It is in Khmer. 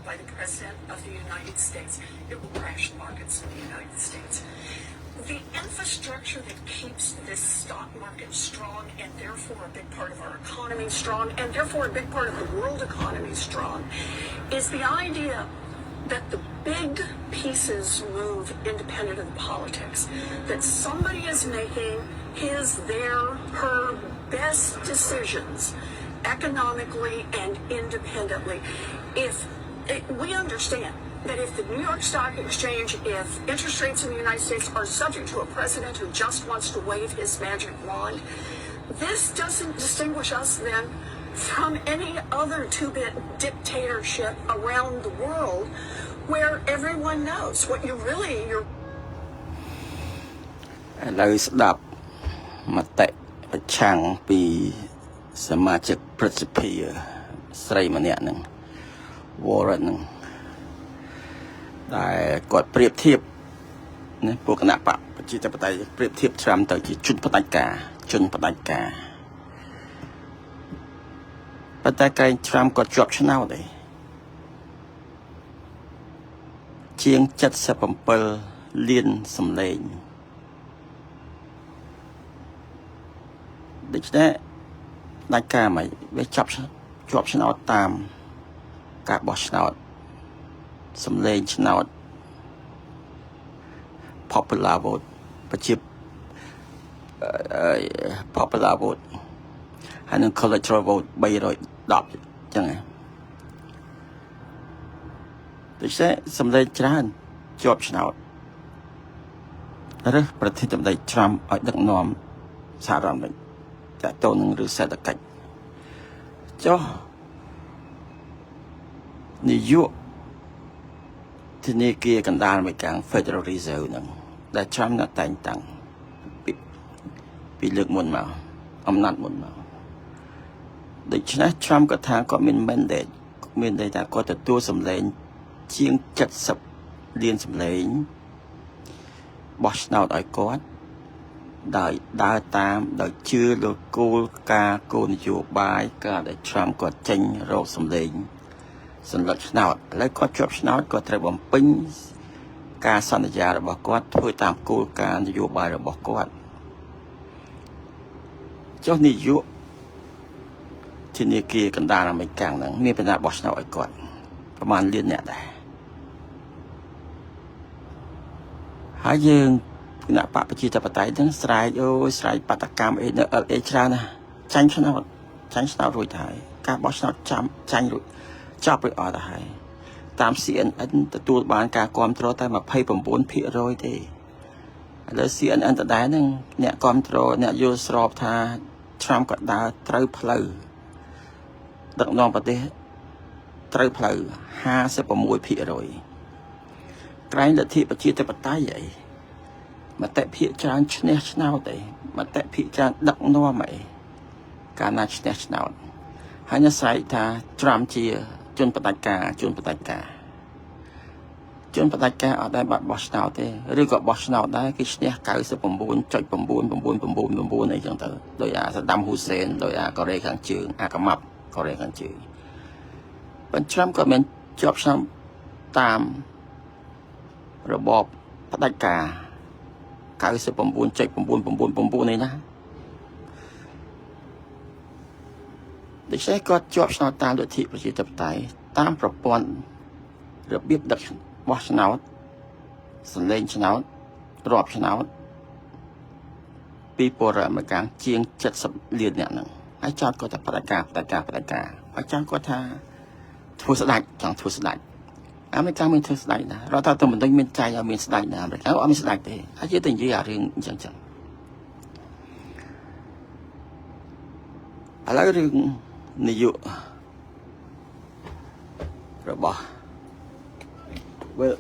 by the President of the United States. It will crash the markets in the United States. The infrastructure that keeps this stock market strong and therefore a big part of our economy strong and therefore a big part of the world economy strong is the idea that the big pieces move independent of the politics, that somebody is making her best decisions economically and independently. We understand that if the New York Stock Exchange, if interest rates in the United States are subject to a president who just wants to wave his magic wand, this doesn't distinguish us then from any other two-bit dictatorship around the world where everyone knows what you're ឥឡូវស្ដាប់មតិប្រឆាំងពីសមាជិកព្រឹទ្ធសភាស្រីម្នាក់ហ្នឹង Warren ហ្នឹងដែលគាត់ប្រៀបធៀបណាពួកគណៈបកប្រជាធិបតេយ្យប្រៀបធៀបត្រាំទៅជាជនផ្ដាច់ការប៉ុន្តែក្រែងត្រាំគាត់ជាប់ឆ្នោតឯងជាង77លានសម្លេងដូច្នេះផ្ដាច់ការមកវាជាប់ឆ្នោតតាមការបោះឆ្នោតសម្លេងឆ្នោត popular vote ប្រជា popular vote ហើយនឹង electoral vote 310អញ្ចឹងដូច្នេះសម្លេងច្រើនជាប់ឆ្នោតរើសប្រធានាធិបតីត្រាំឲ្យដឹកនាំសហរដ្ឋអាមេរិកតើតើនឹងឬសេដ្ឋកិច្ចចុះនាយកធនាគារកណ្ដាលអាមេរិក Federal Reserve ហ្នឹងដែលត្រាំនៅតែងតាំងពីលើកមុនមកអំណាចមុនមកដូច្នេះត្រាំក៏ថាគាត់មាន mandate មានន័យថាគាត់ទទួលសម្លេងជាង70លានសម្លេងបោះឆ្នោតឲ្យគាត់ដោយដើរតាមដោយជឿលើគោលការណ៍គោលនយោបាយការដែលត្រាំគាត់ចេញរកសម្លេងសន្លឹកឆ្នោតឥឡូវគាត់ជាប់ឆ្នោតគាត់ត្រូវបំពេញការសន្យារបស់គាត់ធ្វើតាមគោលការណ៍នយោបាយរបស់គាត់ចុះនាយកធនាគារកណ្ដាលអាមេរិកហ្នឹងមានបញ្ហាបោះឆ្នោតឲ្យគាត់ប្រហែលលានអ្នកដែរហើយយើងគណៈបកប្រជាធិបតេយ្យហ្នឹងស្រែកបាតកម្មអីនៅ LA ច្រើនណាស់ចាញ់ឆ្នោតរួចទៅហើយការបោះឆ្នោតចាញ់រួចចប់រួចអស់ទៅហើយតាម CNN ទទួលបានការគ្រប់គ្រងតែ 29% ទេឥឡូវ CNN ដដែលហ្នឹងអ្នកគ្រប់គ្រងអ្នកយល់ស្របថា Trump ក៏ដើរត្រូវផ្លូវដឹកនាំប្រទេសត្រូវផ្លូវ 56% ក្រែងលទ្ធិប្រជាធិបតេយ្យអីមតិភាគច្រើនឈ្នះឆ្នោតអីមតិភាគច្រើនដឹកនាំអីកាលណាឈ្នះឆ្នោតហើយនៅស្រែកថា Trump ជាជនផ្ដាច់ការអត់ដែលបាត់បោះឆ្នោតទេឬក៏បោះឆ្នោតដែរគេឈ្នះ 99.99999 អីចឹងទៅដោយអាសាដាមហ៊ូសេនដោយអាកូរ៉េខាងជើងអាកាម៉ាប់កូរ៉េខាងជើងប៉ុន្តែ Trump ក៏មានជាប់ឆ្នោតតាមរបបផ្ដាច់ការ 99.999 នេះណាដូច្នេះគាត់ជាប់ឆ្នោតតាមលទ្ធិប្រជាធិបតេយ្យតាមប្រព័ន្ធរបៀបដឹកបោះឆ្នោតសម្លេងឆ្នោតរាប់ឆ្នោតពីពលរដ្ឋអាមេរិកជាង70លានអ្នកហ្នឹងហើយចោទគាត់ថាផ្ដាច់ការហើយចង់គាត់ថាធ្វើស្ដាច់ចង់ធ្វើស្ដាច់អាមេរិកមានធ្វើស្ដាច់ណារដ្ឋាភិបាលមិនដឹងមានចែកឲ្យមានស្ដាច់ណាអាមេរិកអត់មានស្ដាច់ទេហើយយើងតែនិយាយអារឿងអញ្ចឹងឥឡូវរឿងនាយករបស់ Well,